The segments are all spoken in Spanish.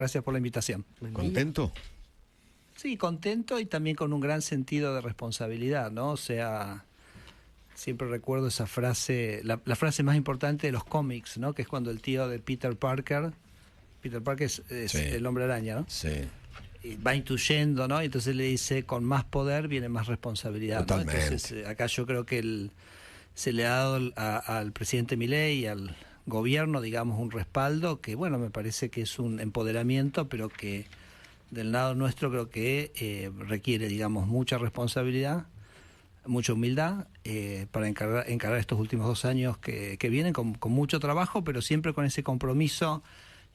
Gracias por la invitación. ¿Contento? Sí, contento y también con un gran sentido de responsabilidad, ¿no? O sea, siempre recuerdo esa frase, la frase más importante de los cómics, ¿no? Que es cuando el tío de Peter Parker es Sí. el hombre araña, ¿no? Sí, Y va intuyendo, ¿no? Y entonces le dice, con más poder viene más responsabilidad, ¿no? Totalmente. Entonces, acá yo creo que se le ha dado al presidente Milei y al gobierno, digamos, un respaldo que, bueno, me parece que es un empoderamiento, pero que del lado nuestro creo que requiere, digamos, mucha responsabilidad, mucha humildad para encarar estos últimos 2 años que vienen con mucho trabajo, pero siempre con ese compromiso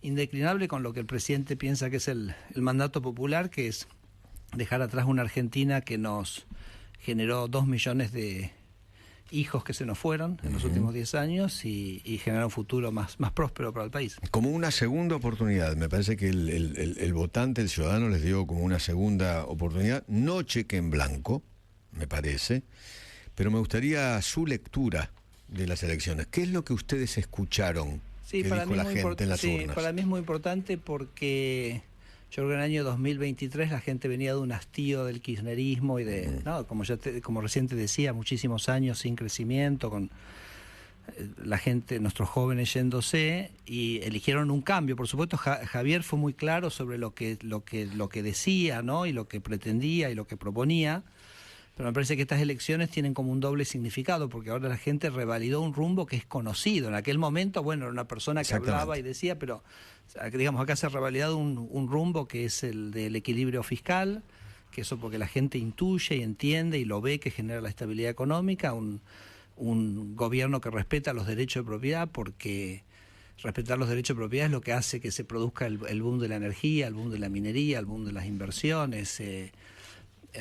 indeclinable con lo que el presidente piensa que es el mandato popular, que es dejar atrás una Argentina que nos generó 2 millones de hijos que se nos fueron en los últimos 10 años y generar un futuro más próspero para el país. como una segunda oportunidad. Me parece que el votante, el ciudadano, les dio como una segunda oportunidad. No cheque en blanco, me parece, pero me gustaría su lectura de las elecciones. ¿Qué es lo que ustedes escucharon que dijo la gente en las urnas? Para mí es muy importante porque yo creo que en el año 2023 la gente venía de un hastío del kirchnerismo y de, ¿no? Como recién te decía, muchísimos años sin crecimiento, con la gente, nuestros jóvenes yéndose, y eligieron un cambio. Por supuesto, Javier fue muy claro sobre lo que decía, ¿no? Y lo que pretendía y lo que proponía. Pero me parece que estas elecciones tienen como un doble significado, porque ahora la gente revalidó un rumbo que es conocido. En aquel momento, bueno, era una persona que hablaba y decía, pero digamos, acá se ha revalidado un rumbo que es el del equilibrio fiscal, que eso porque la gente intuye y entiende y lo ve, que genera la estabilidad económica, un gobierno que respeta los derechos de propiedad, porque respetar los derechos de propiedad es lo que hace que se produzca el boom de la energía, el boom de la minería, el boom de las inversiones.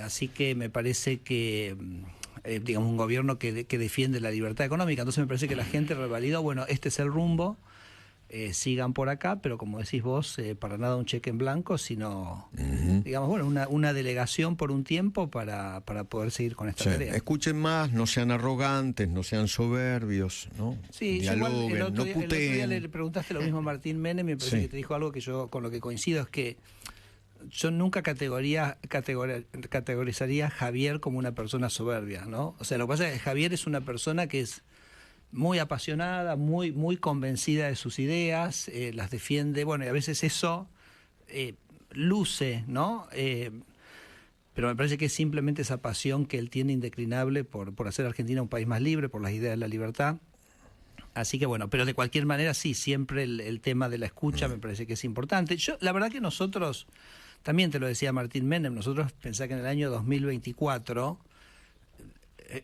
Así que me parece que, digamos, un gobierno que defiende la libertad económica. Entonces me parece que la gente revalidó, bueno, este es el rumbo, sigan por acá, pero como decís vos, para nada un cheque en blanco, sino, digamos, bueno, una delegación por un tiempo para poder seguir con esta tarea. Escuchen más, no sean arrogantes, no sean soberbios, ¿no? Sí, dialoguen, el otro no día puteen. le preguntaste lo mismo a Martín Menem, me parece que te dijo algo que yo con lo que coincido, es que yo nunca categorizaría a Javier como una persona soberbia, ¿no? O sea, lo que pasa es que Javier es una persona que es muy apasionada, muy convencida de sus ideas, las defiende, bueno, y a veces eso luce, ¿no? Pero me parece que es simplemente esa pasión que él tiene indeclinable por hacer a Argentina un país más libre, por las ideas de la libertad. Así que bueno, pero de cualquier manera sí, siempre el tema de la escucha me parece que es importante. La verdad que nosotros, también te lo decía Martín Menem, nosotros pensá que en el año 2024,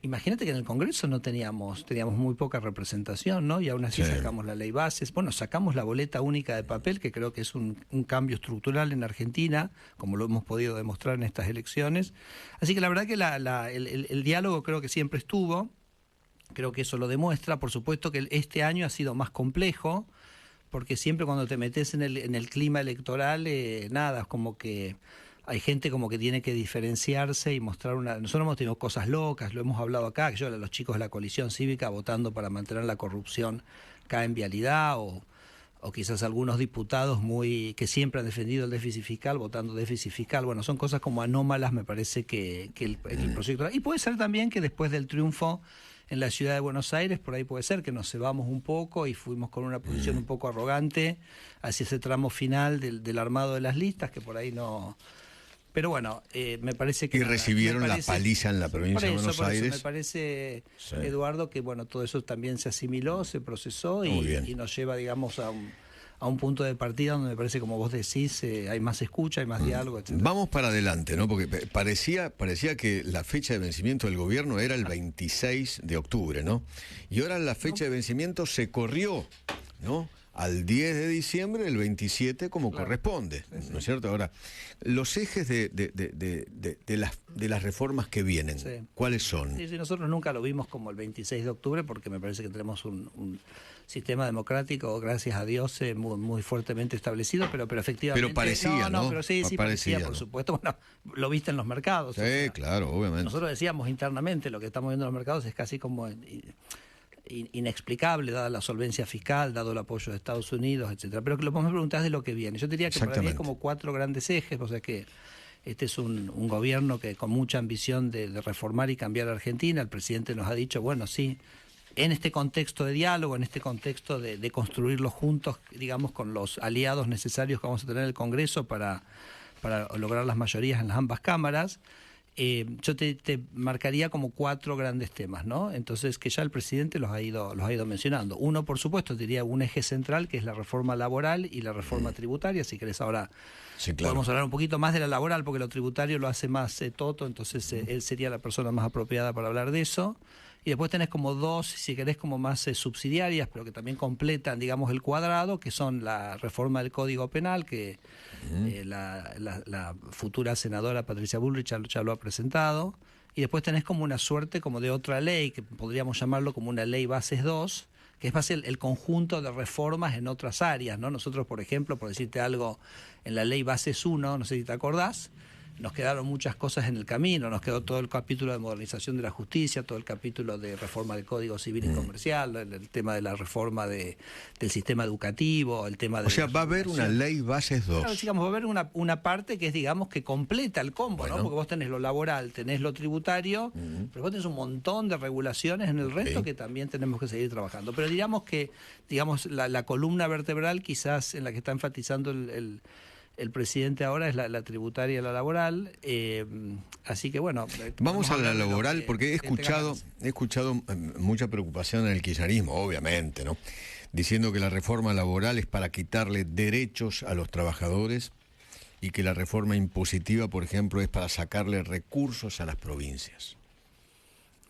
imagínate que en el Congreso no teníamos muy poca representación, ¿no? Y aún así sacamos la ley bases, bueno, sacamos la boleta única de papel, que creo que es un cambio estructural en Argentina, como lo hemos podido demostrar en estas elecciones. Así que la verdad que el diálogo creo que siempre estuvo. Creo que eso lo demuestra. Por supuesto que este año ha sido más complejo, porque siempre cuando te metes en el clima electoral, nada, es como que hay gente como que tiene que diferenciarse y mostrar Nosotros hemos tenido cosas locas, lo hemos hablado acá, que yo, los chicos de la coalición cívica votando para mantener la corrupción acá en vialidad, o quizás algunos diputados que siempre han defendido el déficit fiscal, votando déficit fiscal. Bueno, son cosas como anómalas, me parece que el proyecto... Y puede ser también que después del triunfo en la ciudad de Buenos Aires, por ahí puede ser que nos cebamos un poco y fuimos con una posición un poco arrogante hacia ese tramo final del armado de las listas, que por ahí no... Pero bueno, me parece que... Y recibieron la paliza en la provincia de Buenos Aires. Me parece, Eduardo, que bueno, todo eso también se asimiló, se procesó y nos lleva, digamos, a un punto de partida donde me parece, como vos decís, hay más escucha, hay más diálogo, etc. Vamos para adelante, ¿no? Porque parecía que la fecha de vencimiento del gobierno era el 26 de octubre, ¿no? Y ahora la fecha de vencimiento se corrió, ¿no? Al 10 de diciembre, el 27, como corresponde, ¿no es cierto? Ahora, los ejes de las reformas que vienen, ¿cuáles son? Sí, nosotros nunca lo vimos como el 26 de octubre, porque me parece que tenemos un sistema democrático, gracias a Dios, muy fuertemente establecido, pero efectivamente... Pero parecía, ¿no? Pero sí, parecía, por supuesto. Bueno, lo viste en los mercados. Sí, claro, obviamente. Nosotros decíamos internamente, lo que estamos viendo en los mercados es casi como... inexplicable, dada la solvencia fiscal, dado el apoyo de Estados Unidos, etcétera. Pero que lo podemos preguntar de lo que viene. Yo diría que para mí hay como 4 grandes ejes, o sea que este es un gobierno que con mucha ambición de reformar y cambiar a Argentina. El presidente nos ha dicho, bueno, sí, en este contexto de diálogo, en este contexto de construirlo juntos, digamos, con los aliados necesarios que vamos a tener en el Congreso para lograr las mayorías en las ambas cámaras. Yo te marcaría como 4 grandes temas, ¿no? Entonces, que ya el presidente los ha ido mencionando. Uno, por supuesto, diría un eje central, que es la reforma laboral y la reforma tributaria. Si querés ahora sí, claro, podemos hablar un poquito más de la laboral, porque lo tributario lo hace más Toto, entonces él sería la persona más apropiada para hablar de eso. Y después tenés como 2, si querés, como más subsidiarias, pero que también completan, digamos, el cuadrado, que son la reforma del Código Penal, que la futura senadora Patricia Bullrich ya lo ha presentado. Y después tenés como una suerte como de otra ley, que podríamos llamarlo como una ley Bases 2, que es más el conjunto de reformas en otras áreas, ¿no? Nosotros, por ejemplo, por decirte algo, en la ley Bases 1, no sé si te acordás, nos quedaron muchas cosas en el camino, nos quedó todo el capítulo de modernización de la justicia, todo el capítulo de reforma del Código Civil y Comercial, el tema de la reforma del sistema educativo, el tema de... O sea, va a haber una ley Bases 2. Claro, digamos, va a haber una parte que es, digamos, que completa el combo, bueno, ¿no? Porque vos tenés lo laboral, tenés lo tributario, pero vos tenés un montón de regulaciones en el resto que también tenemos que seguir trabajando. Pero digamos que la columna vertebral quizás en la que está enfatizando el presidente ahora es la tributaria y la laboral, así que bueno. Vamos a la laboral, porque he escuchado mucha preocupación en el kirchnerismo, obviamente, ¿no? Diciendo que la reforma laboral es para quitarle derechos a los trabajadores y que la reforma impositiva, por ejemplo, es para sacarle recursos a las provincias.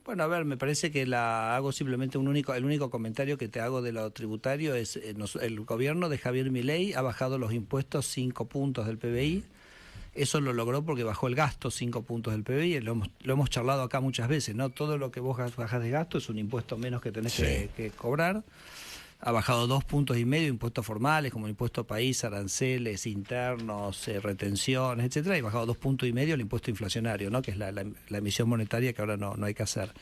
Bueno, a ver, me parece que hago simplemente el único comentario que te hago de lo tributario es el gobierno de Javier Milei ha bajado los impuestos 5 puntos del PBI. Eso lo logró porque bajó el gasto 5 puntos del PBI. Lo hemos charlado acá muchas veces, ¿no? Todo lo que vos bajás de gasto es un impuesto menos que tenés que cobrar. Ha bajado 2,5 puntos impuestos formales, como el impuesto país, aranceles internos, retenciones, etcétera, y ha bajado 2,5 puntos el impuesto inflacionario, ¿no? Que es la emisión monetaria que ahora no hay que hacer.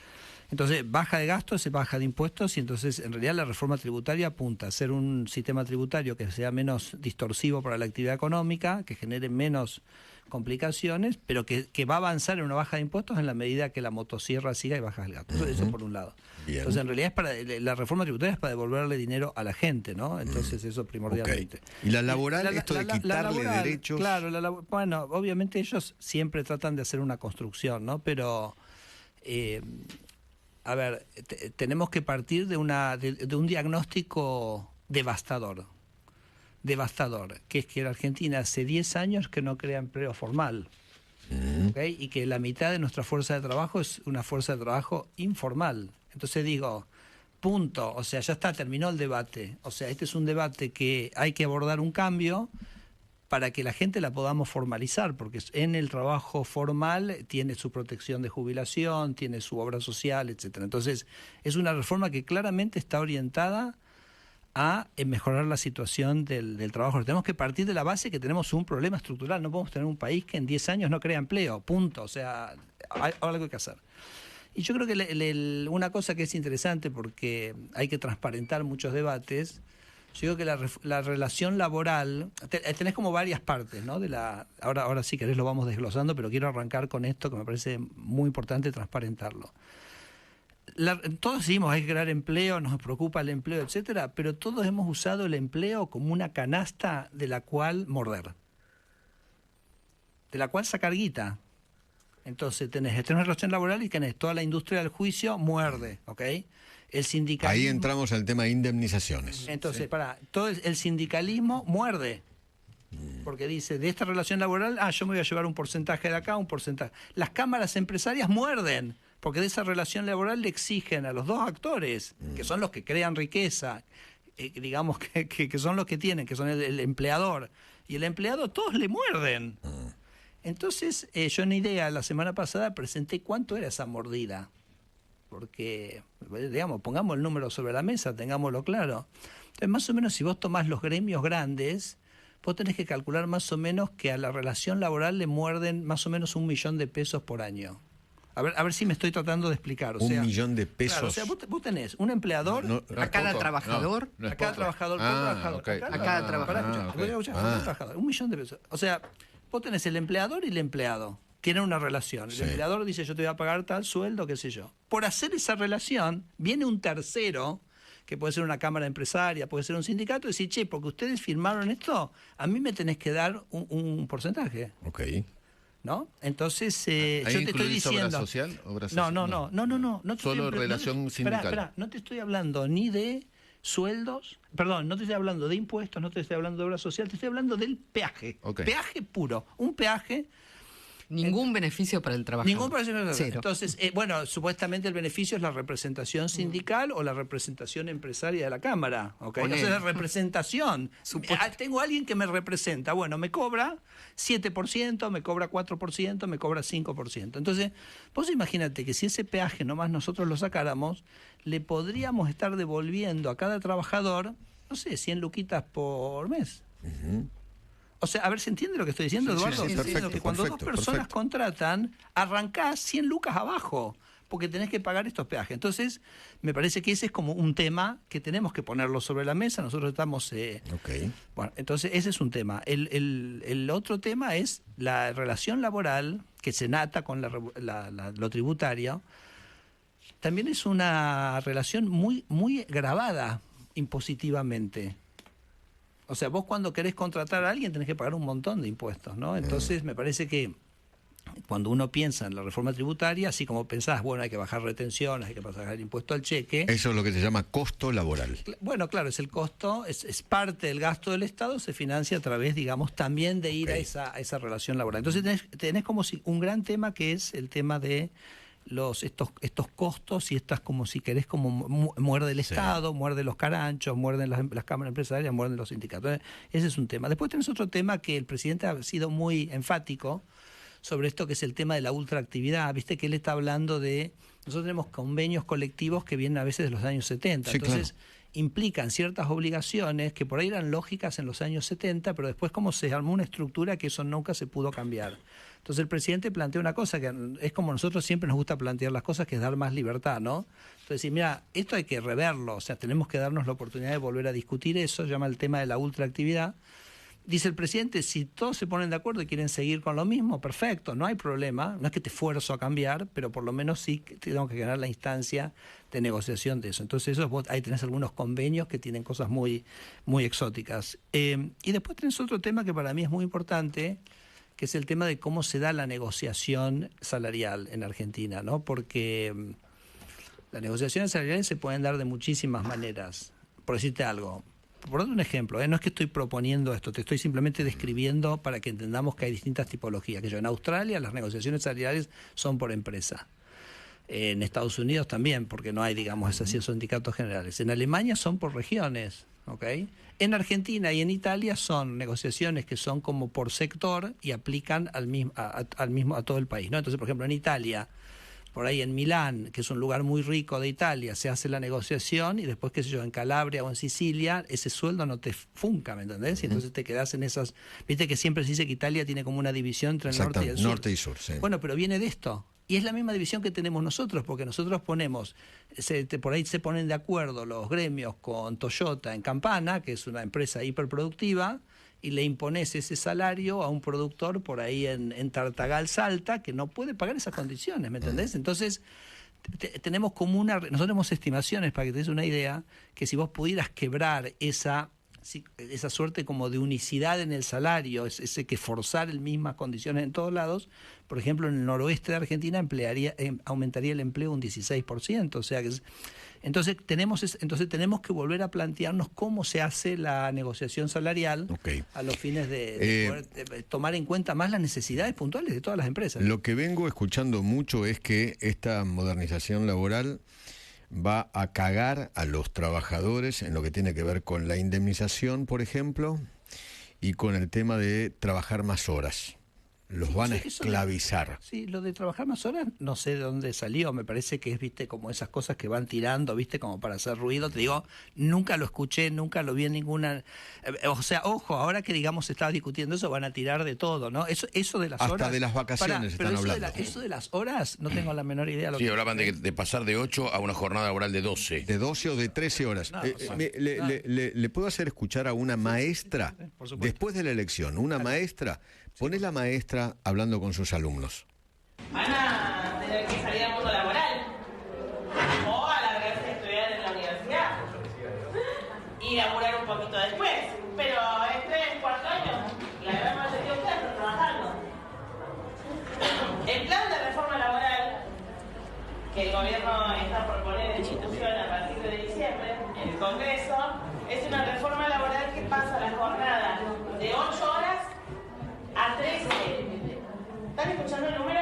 Entonces, baja de gastos, se baja de impuestos, y entonces, en realidad, la reforma tributaria apunta a hacer un sistema tributario que sea menos distorsivo para la actividad económica, que genere menos complicaciones, pero que va a avanzar en una baja de impuestos en la medida que la motosierra siga y baja el gasto. Eso por un lado. Bien. Entonces, en realidad, la reforma tributaria es para devolverle dinero a la gente, ¿no? Entonces, eso primordialmente. Okay. ¿Y la laboral, esto de quitarle derechos? Claro, bueno, obviamente ellos siempre tratan de hacer una construcción, ¿no? Pero, a ver, tenemos que partir de un diagnóstico devastador, que es que la Argentina hace 10 años que no crea empleo formal, ¿okay? Y que la mitad de nuestra fuerza de trabajo es una fuerza de trabajo informal. Entonces digo, punto, o sea, ya está, terminó el debate. O sea, este es un debate que hay que abordar un cambio para que la gente la podamos formalizar, porque en el trabajo formal tiene su protección de jubilación, tiene su obra social, etcétera. Entonces, es una reforma que claramente está orientada a mejorar la situación del trabajo. Tenemos que partir de la base que tenemos un problema estructural. No podemos tener un país que en 10 años no crea empleo, punto. O sea, hay algo que hacer. Y yo creo que una cosa que es interesante, porque hay que transparentar muchos debates, yo creo que la relación laboral, tenés como varias partes, ¿no? Ahora si querés lo vamos desglosando, pero quiero arrancar con esto que me parece muy importante transparentarlo. Todos decimos hay que crear empleo, nos preocupa el empleo, etcétera, pero todos hemos usado el empleo como una canasta de la cual morder, de la cual sacar guita. Entonces tenés una relación laboral y tenés toda la industria del juicio muerde, ¿ok? El sindicalismo, ahí entramos al tema de indemnizaciones. Entonces, todo el sindicalismo muerde, porque dice, de esta relación laboral, yo me voy a llevar un porcentaje de acá, un porcentaje. Las cámaras empresarias muerden, porque de esa relación laboral le exigen a los dos actores, que son los que crean riqueza, digamos que son los que tienen, que son el empleador y el empleado, todos le muerden. Entonces, yo en idea la semana pasada presenté cuánto era esa mordida, porque, digamos, pongamos el número sobre la mesa, tengámoslo claro. Entonces, más o menos, si vos tomás los gremios grandes, vos tenés que calcular más o menos que a la relación laboral le muerden más o menos $1 millón por año. A ver si me estoy tratando de explicar. O sea, 1 millón de pesos. Claro, o sea, vos tenés un empleador... a cada trabajador. A cada trabajador, por trabajador. Okay. A cada trabajador. Trabajador. 1 millón de pesos. O sea, vos tenés el empleador y el empleado. Tienen una relación. El empleador dice, yo te voy a pagar tal sueldo, qué sé yo. Por hacer esa relación, viene un tercero, que puede ser una cámara empresaria, puede ser un sindicato, y decir, che, porque ustedes firmaron esto, a mí me tenés que dar un porcentaje. Ok. ¿No? Entonces, yo te estoy diciendo... obra social? No. Solo relación sindical. Espera, no te estoy hablando ni de sueldos, perdón, no te estoy hablando de impuestos, no te estoy hablando de obra social, te estoy hablando del peaje. Okay. Peaje puro. Un peaje... Ningún beneficio para el trabajador. Ningún beneficio. Cero. Entonces, bueno, supuestamente el beneficio es la representación sindical o la representación empresaria de la Cámara. ¿Okay? Entonces, la representación. Tengo a alguien que me representa. Bueno, me cobra 7%, me cobra 4%, me cobra 5%. Entonces, vos imagínate que si ese peaje nomás nosotros lo sacáramos, le podríamos estar devolviendo a cada trabajador, no sé, 100 luquitas por mes. O sea, a ver, ¿se entiende lo que estoy diciendo, Eduardo? Sí, perfecto, que cuando dos personas contratan, arrancás 100 lucas abajo, porque tenés que pagar estos peajes. Entonces, me parece que ese es como un tema que tenemos que ponerlo sobre la mesa. Nosotros estamos... Bueno, entonces ese es un tema. El otro tema es la relación laboral, que se nata con lo tributario. También es una relación muy, muy gravada impositivamente. O sea, vos cuando querés contratar a alguien tenés que pagar un montón de impuestos, ¿no? Entonces me parece que cuando uno piensa en la reforma tributaria, así como pensás, bueno, hay que bajar retenciones, hay que bajar el impuesto al cheque... Eso es lo que se llama costo laboral. Bueno, claro, es el costo, es parte del gasto del Estado, se financia a través, digamos, también de ir a esa relación laboral. Entonces tenés como si un gran tema que es el tema de... estos costos y estas, como si querés, como muerde el Estado, muerde los caranchos, muerden las cámaras empresarias, muerden los sindicatos. Ese es un tema. Después tenés otro tema que el presidente ha sido muy enfático sobre esto, que es el tema de la ultraactividad. Viste que él está hablando de... Nosotros tenemos convenios colectivos que vienen a veces de los años 70. Entonces, implican ciertas obligaciones que por ahí eran lógicas en los años 70, pero después como se armó una estructura que eso nunca se pudo cambiar. Entonces el presidente plantea una cosa que es como nosotros siempre nos gusta plantear las cosas, que es dar más libertad, ¿no? Entonces, mira, esto hay que reverlo, o sea, tenemos que darnos la oportunidad de volver a discutir eso, se llama el tema de la ultraactividad. Dice el presidente, si todos se ponen de acuerdo y quieren seguir con lo mismo, perfecto, no hay problema, no es que te esfuerzo a cambiar, pero por lo menos sí tengo que ganar la instancia de negociación de eso. Entonces ahí tenés algunos convenios que tienen cosas muy, muy exóticas. Y después tenés otro tema que para mí es muy importante, que es el tema de cómo se da la negociación salarial en Argentina, ¿no? Porque las negociaciones salariales se pueden dar de muchísimas maneras. Por decirte algo, por dar un ejemplo, no es que estoy proponiendo esto, te estoy simplemente describiendo para que entendamos que hay distintas tipologías. Que en Australia las negociaciones salariales son por empresa. En Estados Unidos también, porque no hay, digamos, esos sindicatos generales. En Alemania son por regiones, ¿ok? En Argentina y en Italia son negociaciones que son como por sector y aplican a todo el país, ¿no? Entonces, por ejemplo, en Italia, por ahí en Milán, que es un lugar muy rico de Italia, se hace la negociación y después, qué sé yo, en Calabria o en Sicilia, ese sueldo no te funca, ¿me entendés? Y entonces te quedás en esas... Viste que siempre se dice que Italia tiene como una división entre el norte y el sur. Norte y sur, sí. Bueno, pero viene de esto. Y es la misma división que tenemos nosotros, porque nosotros ponemos, por ahí se ponen de acuerdo los gremios con Toyota en Campana, que es una empresa hiperproductiva, y le impones ese salario a un productor por ahí en Tartagal, Salta, que no puede pagar esas condiciones, ¿me entendés? Entonces, tenemos como nosotros tenemos estimaciones, para que te des una idea, que si vos pudieras quebrar esa suerte como de unicidad en el salario, ese que forzar las mismas condiciones en todos lados, por ejemplo, en el noroeste de Argentina aumentaría el empleo un 16%, o sea que entonces tenemos que volver a plantearnos cómo se hace la negociación salarial a los fines de poder tomar en cuenta más las necesidades puntuales de todas las empresas. Lo que vengo escuchando mucho es que esta modernización laboral va a cagar a los trabajadores en lo que tiene que ver con la indemnización, por ejemplo, y con el tema de trabajar más horas. los van a esclavizar. Sí, lo de trabajar más horas, no sé de dónde salió, me parece que es, viste, como esas cosas que van tirando, viste, como para hacer ruido, te digo, nunca lo escuché, nunca lo vi en ninguna, o sea, ojo, ahora que digamos se estaba discutiendo eso, van a tirar de todo, ¿no? Eso de las Hasta horas... Hasta de las vacaciones están hablando. Eso de las horas, no tengo la menor idea. Sí, hablaban de pasar de 8 a una jornada laboral de 12. De 12 o de 13 horas. No, ¿Le puedo hacer escuchar a una maestra, por supuesto. después de la elección, una maestra? Pones la maestra hablando con sus alumnos. Van a tener que salir al mundo laboral o alargarse a estudiar en la universidad y laburar un poquito después. Pero es 3, 4 años, la gran mayoría de ustedes están trabajando. El plan de reforma laboral que el gobierno está por poner en discusión a partir de diciembre en el Congreso es una reforma laboral que pasa la jornada de 8 horas a 13. ¿Están escuchando el número?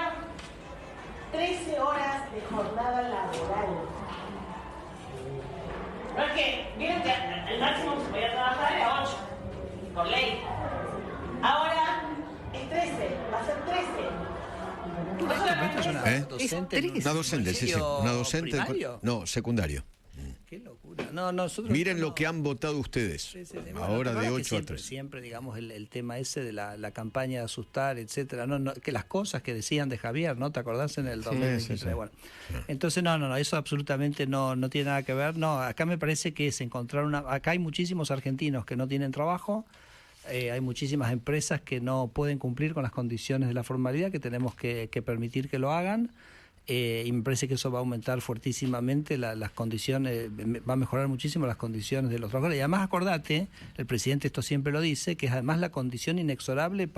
13 horas de jornada laboral. No es que, vieron que el máximo que se podía trabajar era 8, por ley. Ahora es 13, va a ser 13. No solamente Es eso. una docente, en un Una docente, sí, una docente. primario. No, secundario. Qué locura. No, nosotros Miren no. lo que han votado ustedes. Sí, bueno, Ahora la de verdad 8 que a siempre, 13. Siempre, digamos, el tema ese de la campaña de asustar, etcétera, no, que las cosas que decían de Javier, ¿no? ¿Te acordás en el 2023? sí. Bueno, entonces, no, eso absolutamente no tiene nada que ver. No, acá me parece que es encontrar acá hay muchísimos argentinos que no tienen trabajo, hay muchísimas empresas que no pueden cumplir con las condiciones de la formalidad, que tenemos que permitir que lo hagan. Y me parece que eso va a aumentar fuertísimamente las condiciones, va a mejorar muchísimo las condiciones de los trabajadores. Y además acordate, el presidente esto siempre lo dice, que es además la condición inexorable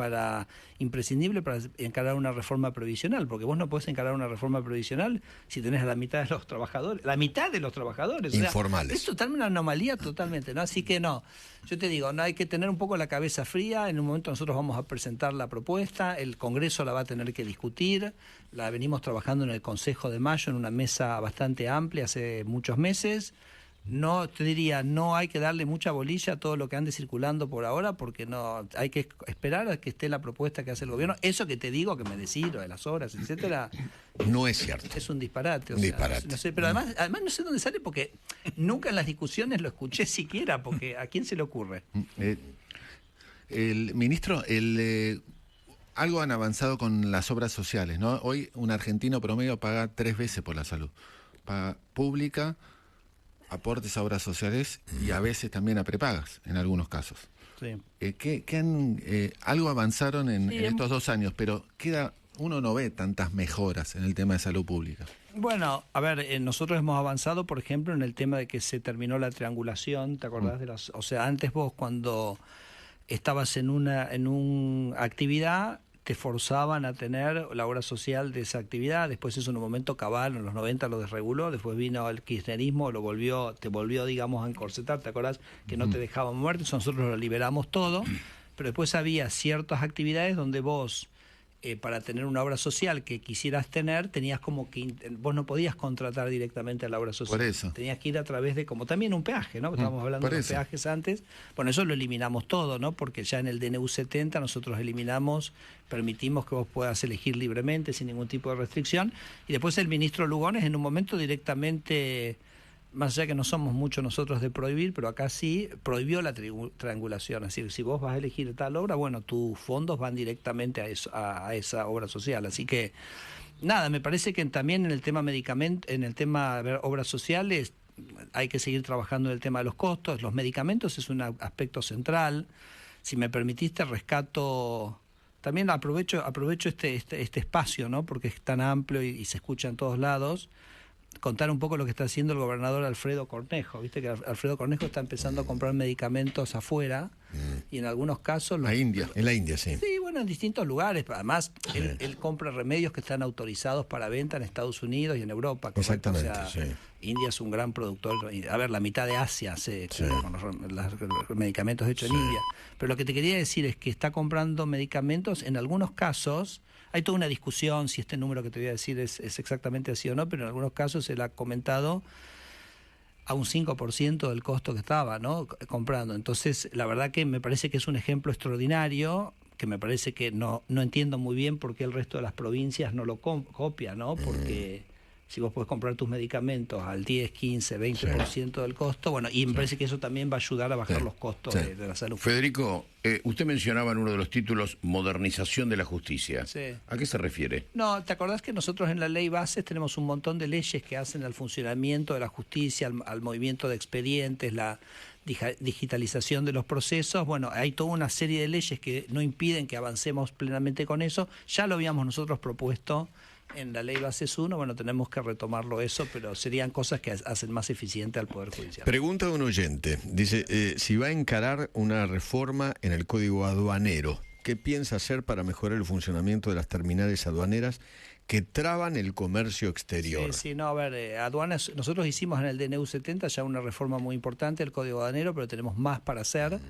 imprescindible para encarar una reforma previsional, porque vos no podés encarar una reforma previsional si tenés a la mitad de los trabajadores, Informales. Es totalmente una anomalía totalmente, ¿no? Así que no, yo te digo, no hay que tener un poco la cabeza fría, en un momento nosotros vamos a presentar la propuesta, el Congreso la va a tener que discutir, la venimos trabajando en el Consejo de Mayo en una mesa bastante amplia hace muchos meses. No, te diría, no hay que darle mucha bolilla a todo lo que ande circulando por ahora, porque no hay que esperar a que esté la propuesta que hace el gobierno. Eso que te digo, que me decís, lo de las horas, etcétera, No es cierto. es un disparate. Disparate. No sé, pero además no sé dónde sale, porque nunca en las discusiones lo escuché siquiera, porque ¿a quién se le ocurre? El ministro, algo han avanzado con las obras sociales, ¿no? Hoy un argentino promedio paga 3 veces por la salud. Paga pública, aportes a obras sociales y a veces también a prepagas, en algunos casos. Sí. Algo avanzaron en estos 2 años, pero uno no ve tantas mejoras en el tema de salud pública. Bueno, a ver, nosotros hemos avanzado, por ejemplo, en el tema de que se terminó la triangulación, ¿te acordás de las? O sea, antes vos cuando estabas en una actividad te forzaban a tener la obra social de esa actividad, después eso en un momento Cabal en los 90 lo desreguló, después vino el kirchnerismo, te volvió, digamos, a encorsetar, ¿te acordás? Que no te dejaban muerto, nosotros lo liberamos todo, pero después había ciertas actividades donde vos, para tener una obra social que quisieras tener, tenías como que vos no podías contratar directamente a la obra social. Por eso. Tenías que ir a través de, como también un peaje, ¿no? Estábamos hablando de los peajes antes. Bueno, eso lo eliminamos todo, ¿no? Porque ya en el DNU 70 nosotros permitimos que vos puedas elegir libremente, sin ningún tipo de restricción. Y después el ministro Lugones en un momento directamente, más allá que no somos muchos nosotros de prohibir, pero acá sí, prohibió la triangulación. Es decir, si vos vas a elegir tal obra, bueno, tus fondos van directamente a esa obra social. Así que, nada, me parece que también en el tema obras sociales, hay que seguir trabajando en el tema de los costos. Los medicamentos es un aspecto central. Si me permitiste, rescato... También aprovecho este espacio, ¿no? Porque es tan amplio y se escucha en todos lados. Contar un poco lo que está haciendo el gobernador Alfredo Cornejo. Viste que Alfredo Cornejo está empezando a comprar medicamentos afuera y en algunos casos... En la India, sí. Sí, bueno, en distintos lugares. Además, él compra remedios que están autorizados para venta en Estados Unidos y en Europa. ¿Correcto? Exactamente, o sea, sí. India es un gran productor. A ver, la mitad de Asia hace con los medicamentos hechos en India. Pero lo que te quería decir es que está comprando medicamentos, en algunos casos... Hay toda una discusión si este número que te voy a decir es exactamente así o no, pero en algunos casos él ha comentado a un 5% del costo que estaba, ¿no? Comprando. Entonces, la verdad que me parece que es un ejemplo extraordinario que me parece que no entiendo muy bien por qué el resto de las provincias no lo copia, ¿no? Porque si vos podés comprar tus medicamentos al 10, 15, 20% del costo, bueno, y me parece que eso también va a ayudar a bajar los costos de la salud. Federico, usted mencionaba en uno de los títulos modernización de la justicia. Sí. ¿A qué se refiere? No, ¿te acordás que nosotros en la ley bases tenemos un montón de leyes que hacen al funcionamiento de la justicia, al movimiento de expedientes, la digitalización de los procesos? Bueno, hay toda una serie de leyes que no impiden que avancemos plenamente con eso. Ya lo habíamos nosotros propuesto en la ley bases 1, bueno, tenemos que retomarlo eso, pero serían cosas que hacen más eficiente al Poder Judicial. Pregunta de un oyente, dice, si va a encarar una reforma en el Código Aduanero, ¿qué piensa hacer para mejorar el funcionamiento de las terminales aduaneras que traban el comercio exterior? Sí, no, a ver, aduanas, nosotros hicimos en el DNU 70 ya una reforma muy importante del Código Aduanero, pero tenemos más para hacer.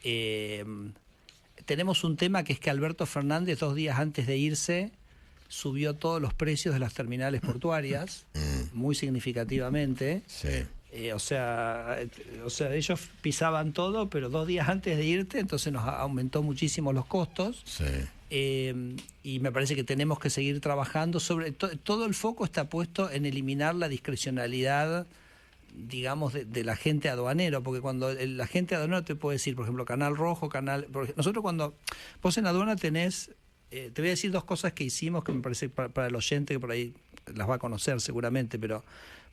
Tenemos un tema que es que Alberto Fernández, 2 días antes de irse, subió todos los precios de las terminales portuarias, muy significativamente. Sí. O sea, ellos pisaban todo, pero 2 días antes de irte, entonces nos aumentó muchísimo los costos. Sí. Y me parece que tenemos que seguir trabajando sobre todo el foco está puesto en eliminar la discrecionalidad, digamos, del agente aduanero, porque cuando el agente aduanero te puede decir, por ejemplo, canal rojo, porque nosotros cuando vos en aduana tenés, te voy a decir 2 cosas que hicimos que me parece para el oyente que por ahí las va a conocer seguramente, pero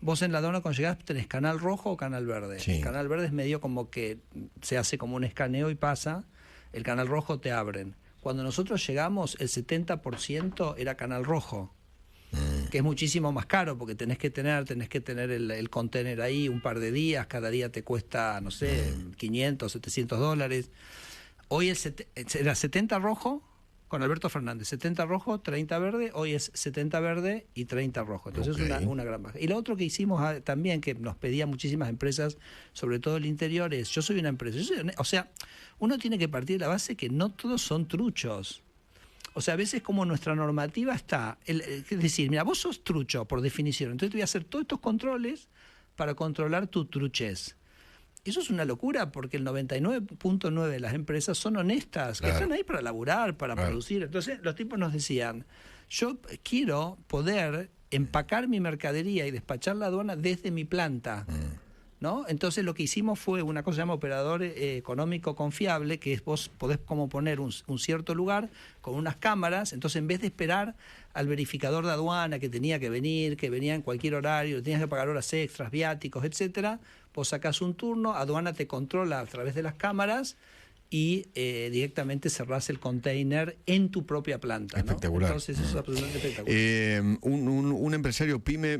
vos en la aduana cuando llegás tenés canal rojo o canal verde. Sí. El canal verde es medio como que se hace como un escaneo y pasa, el canal rojo te abren. Cuando nosotros llegamos, el 70% era canal rojo, que es muchísimo más caro porque tenés que tener el container ahí un par de días, cada día te cuesta, no sé, $500, $700. Hoy era 70 rojo con Alberto Fernández, 70 rojo, 30 verde, hoy es 70 verde y 30 rojo. Entonces es una gran baja. Y lo otro que hicimos también, que nos pedían muchísimas empresas, sobre todo el interior, es, yo soy una empresa, o sea, uno tiene que partir de la base que no todos son truchos. O sea, a veces como nuestra normativa está, es decir, mira, vos sos trucho por definición, entonces te voy a hacer todos estos controles para controlar tu truchez. Eso es una locura porque el 99.9 de las empresas son honestas, que están ahí para laburar, para producir. Entonces los tipos nos decían, yo quiero poder empacar mi mercadería y despachar la aduana desde mi planta. ¿No? Entonces lo que hicimos fue una cosa que se llama operador económico confiable, que es vos podés como poner un cierto lugar con unas cámaras, entonces en vez de esperar al verificador de aduana que tenía que venir, que venía en cualquier horario, tenías que pagar horas extras, viáticos, etcétera, vos sacás un turno, aduana te controla a través de las cámaras y directamente cerrás el container en tu propia planta. Espectacular. ¿No? Entonces eso es absolutamente espectacular. Un empresario pyme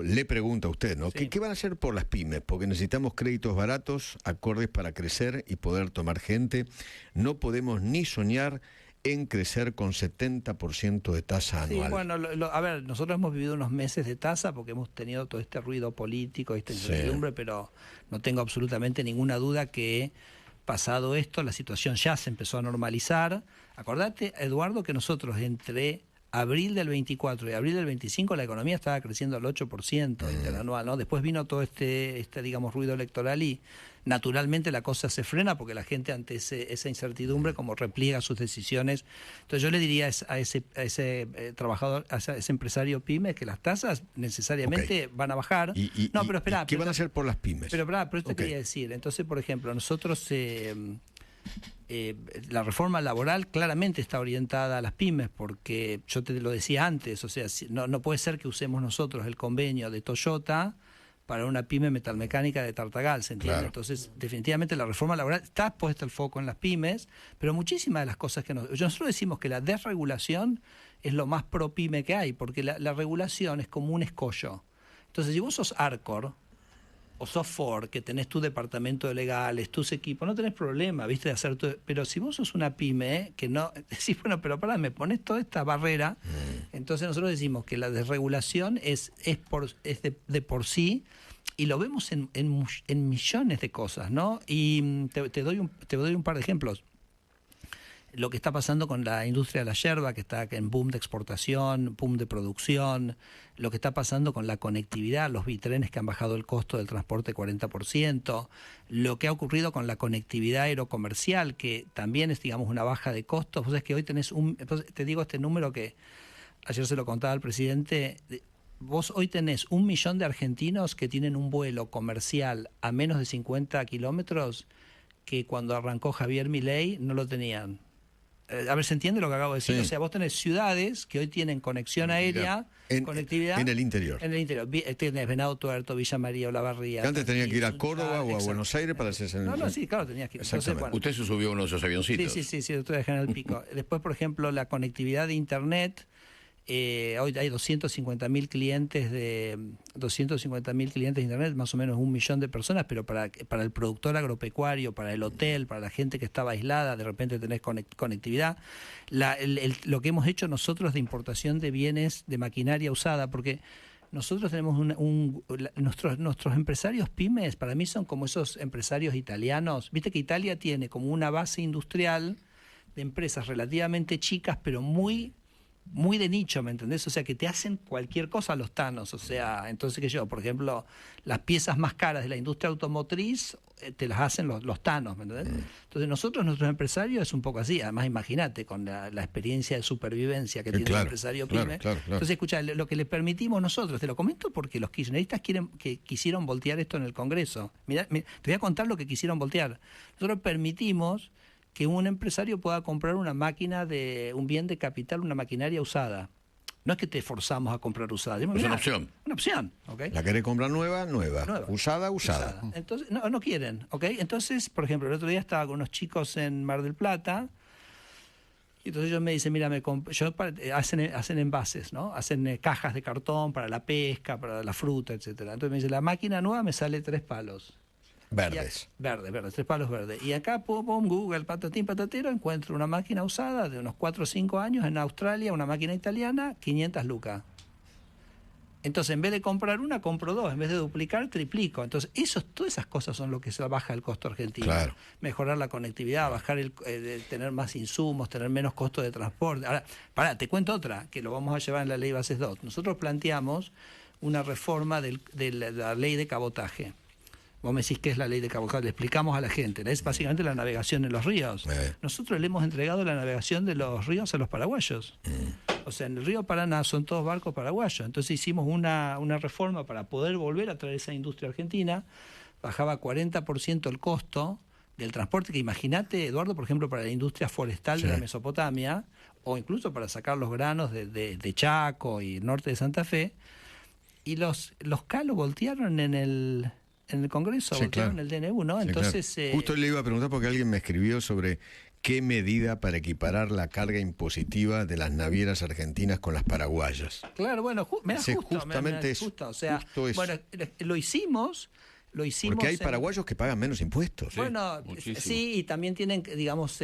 le pregunta a usted, ¿no? Sí. ¿Qué van a hacer por las pymes? Porque necesitamos créditos baratos, acordes para crecer y poder tomar gente. No podemos ni soñar en crecer con 70% de tasa anual. Sí, bueno, a ver, nosotros hemos vivido unos meses de tasa porque hemos tenido todo este ruido político, esta incertidumbre, pero no tengo absolutamente ninguna duda que pasado esto, la situación ya se empezó a normalizar. Acordate, Eduardo, que nosotros entre abril del 24 y abril del 25 la economía estaba creciendo al 8% interanual, ¿no? Después vino todo este digamos, ruido electoral y naturalmente la cosa se frena porque la gente ante esa incertidumbre como repliega sus decisiones. Entonces yo le diría a ese trabajador, a ese empresario pyme que las tasas necesariamente van a bajar. No, pero espera. ¿Qué van a hacer por las pymes? Pero esto quería decir. Entonces, por ejemplo, nosotros la reforma laboral claramente está orientada a las pymes porque yo te lo decía antes, o sea, no puede ser que usemos nosotros el convenio de Toyota para una pyme metalmecánica de Tartagal, ¿se entiende? Claro. Entonces, definitivamente la reforma laboral está puesta el foco en las pymes, pero muchísimas de las cosas que nosotros decimos que la desregulación es lo más pro pyme que hay, porque la regulación es como un escollo. Entonces, si vos sos Arcor o sos Ford, que tenés tu departamento de legales, tus equipos, no tenés problema, ¿viste? De hacer todo. Pero si vos sos una pyme, que no, decís, bueno, pero pará, me pones toda esta barrera, entonces nosotros decimos que la desregulación es de por sí, y lo vemos en millones de cosas, ¿no? Y te doy un par de ejemplos. lo que está pasando con la industria de la yerba, que está en boom de exportación, boom de producción, lo que está pasando con la conectividad, los bitrenes que han bajado el costo del transporte 40%, lo que ha ocurrido con la conectividad aerocomercial, que también es, digamos, una baja de costos. Vos sabés que hoy tenés te digo este número que ayer se lo contaba al presidente. Vos hoy tenés 1 millón de argentinos que tienen un vuelo comercial a menos de 50 kilómetros que cuando arrancó Javier Milei no lo tenían. A ver, ¿se entiende lo que acabo de decir? Sí. O sea, vos tenés ciudades que hoy tienen conexión aérea, conectividad. En el interior. En el interior. Tenés Venado Tuerto, Villa María, Olavarría. Que antes tenía que ir a Sunchal, Córdoba o a exacto. Buenos Aires para hacerse... No, sí, claro, tenías que ir. Entonces, Exactamente. bueno, Usted se subió a uno de esos avioncitos. sí, doctora de General Pico. Después, por ejemplo, la conectividad de Internet. Hoy hay 250.000 clientes de Internet, más o menos 1 millón de personas, pero para el productor agropecuario, para el hotel, para la gente que estaba aislada, de repente tenés conectividad. Lo que hemos hecho nosotros de importación de bienes, de maquinaria usada, porque nosotros tenemos nuestros empresarios pymes, para mí son como esos empresarios italianos. Viste que Italia tiene como una base industrial de empresas relativamente chicas, pero muy de nicho, ¿me entendés? O sea, que te hacen cualquier cosa los tanos. O sea, entonces, que yo, por ejemplo, las piezas más caras de la industria automotriz te las hacen los tanos, ¿me entendés? Entonces, nuestros empresarios es un poco así. Además, imagínate, con la experiencia de supervivencia que tiene el empresario pyme. Claro. Entonces, escucha, lo que le permitimos nosotros, te lo comento porque los kirchneristas quisieron voltear esto en el Congreso. Mirá, te voy a contar lo que quisieron voltear. Nosotros permitimos que un empresario pueda comprar una máquina un bien de capital, una maquinaria usada. No es que te forzamos a comprar usada. Decimos, Es una mirá, opción. Una opción, ¿ok? La querés comprar nueva. Nueva. Usada. Entonces, no quieren, ¿ok? Entonces, por ejemplo, el otro día estaba con unos chicos en Mar del Plata y entonces ellos me dicen, mira, hacen envases, ¿no? Hacen cajas de cartón para la pesca, para la fruta, etcétera. Entonces me dice, la máquina nueva me sale 3 palos. Verdes. Verdes, 3 palos verdes. Y acá, Google, patatín, patatero, encuentro una máquina usada de unos 4 o 5 años en Australia, una máquina italiana, 500 lucas. Entonces, en vez de comprar una, compro 2. En vez de duplicar, triplico. Entonces, todas esas cosas son lo que se baja el costo argentino. Claro. Mejorar la conectividad, bajar tener más insumos, tener menos costo de transporte. Ahora, te cuento otra, que lo vamos a llevar en la ley Bases 2. Nosotros planteamos una reforma de la ley de cabotaje. Vos me decís qué es la ley de cabotaje, le explicamos a la gente. Es básicamente la navegación en los ríos. Nosotros le hemos entregado la navegación de los ríos a los paraguayos. O sea, en el río Paraná son todos barcos paraguayos. Entonces hicimos una reforma para poder volver a traer esa industria argentina. Bajaba 40% el costo del transporte, que imagínate, Eduardo, por ejemplo, para la industria forestal de la Mesopotamia, o incluso para sacar los granos de Chaco y el norte de Santa Fe. Y los CALO voltearon en el Congreso, voltearon el DNU, ¿no? Sí, entonces, claro. Justo le iba a preguntar porque alguien me escribió sobre qué medida para equiparar la carga impositiva de las navieras argentinas con las paraguayas. Claro, bueno, justamente eso. O sea, justo eso. bueno, lo hicimos. Porque hay paraguayos que pagan menos impuestos. Bueno, muchísimo. sí, y también tienen, digamos,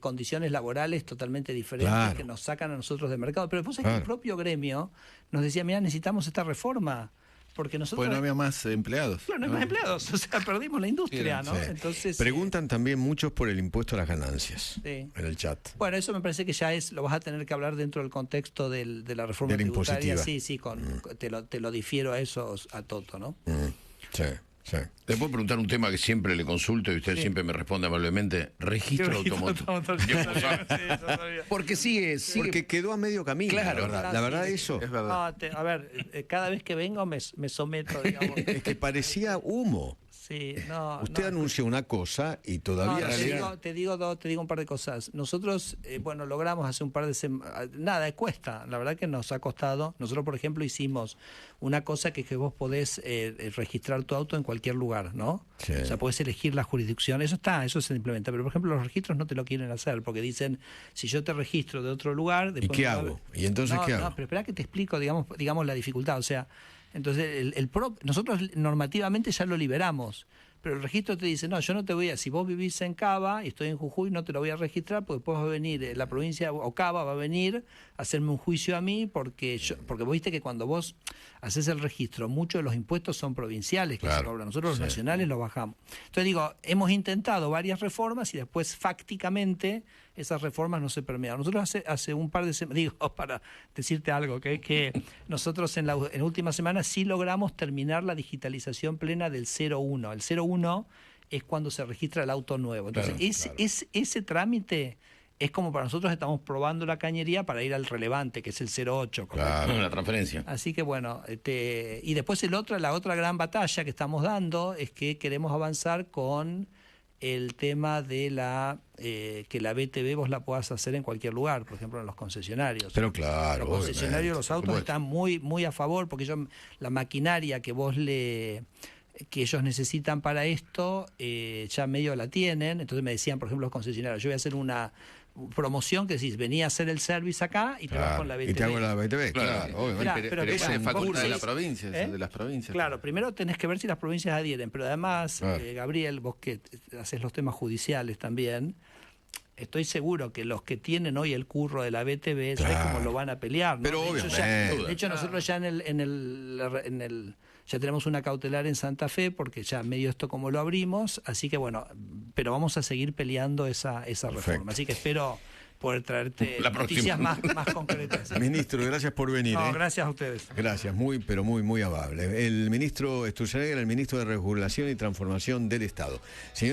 condiciones laborales totalmente diferentes que nos sacan a nosotros del mercado. Pero vos sabés que el propio gremio nos decía, mira, necesitamos esta reforma. Porque nosotros... Pues no había más empleados. Claro, no hay más empleados. O sea, perdimos la industria, ¿no? Sí. Entonces, Preguntan también muchos por el impuesto a las ganancias Sí. en el chat. Bueno, eso me parece que ya lo vas a tener que hablar dentro del contexto de la reforma De la tributaria. impositiva. Sí, te lo difiero a eso, a Toto, ¿no? Sí. Le puedo preguntar un tema que siempre le consulto y usted siempre me responde amablemente. Registro automotor. Porque sigue. Porque quedó a medio camino. Claro. La verdad eso. Es verdad. No, a ver, cada vez que vengo me someto, digamos. Es que parecía humo. Sí, no. Usted no, anunció una cosa y todavía... te digo un par de cosas. Nosotros, logramos hace un par de semanas, nada, cuesta, la verdad que nos ha costado. Nosotros, por ejemplo, hicimos una cosa que vos podés registrar tu auto en cualquier lugar, ¿no? Sí. O sea, podés elegir la jurisdicción, eso se implementa, pero por ejemplo los registros no te lo quieren hacer, porque dicen, si yo te registro de otro lugar... ¿Y qué hago? ¿Y entonces qué hago? No, pero espera que te explico, digamos la dificultad, o sea... Entonces, nosotros normativamente ya lo liberamos, pero el registro te dice, no, yo no te voy a, si vos vivís en Cava y estoy en Jujuy, no te lo voy a registrar, porque después va a venir la provincia o Cava va a venir a hacerme un juicio a mí, porque vos viste que cuando vos haces el registro, muchos de los impuestos son provinciales que se cobran, nosotros los nacionales los bajamos. Entonces digo, hemos intentado varias reformas y después fácticamente esas reformas no se permearon. Nosotros hace un par de semanas, digo, para decirte algo, que es que nosotros en última semana sí logramos terminar la digitalización plena del 01. El 01 es cuando se registra el auto nuevo. Entonces, ese trámite es como para nosotros estamos probando la cañería para ir al relevante, que es el 08. Claro, la transferencia. Así que bueno, y después la otra gran batalla que estamos dando es que queremos avanzar con el tema de que la BTV vos la puedas hacer en cualquier lugar, por ejemplo en los concesionarios. Pero claro, los concesionarios de los autos obviamente. están muy a favor, porque la maquinaria que ellos necesitan para esto, ya medio la tienen. Entonces me decían, por ejemplo, los concesionarios, yo voy a hacer una promoción que decís, vení a hacer el service acá y te vas con la BTV. Y te hago la BTV, Claro. obviamente. Pero ¿qué eso pasa? es facultad Vos de la decís, provincia, de las provincias. Claro, primero tenés que ver si las provincias adhieren, pero además, Gabriel, vos que haces los temas judiciales también, estoy seguro que los que tienen hoy el curro de la BTV, ¿sabés cómo lo van a pelear? ¿no? Pero de hecho, nosotros ya ya tenemos una cautelar en Santa Fe, porque ya medio esto como lo abrimos, así que bueno, pero vamos a seguir peleando esa reforma. Así que espero poder traerte noticias más concretas. Ministro, gracias por venir. No, gracias a ustedes. Gracias, pero muy amable. El ministro Sturzenegger era el ministro de Regulación y Transformación del Estado. Señores,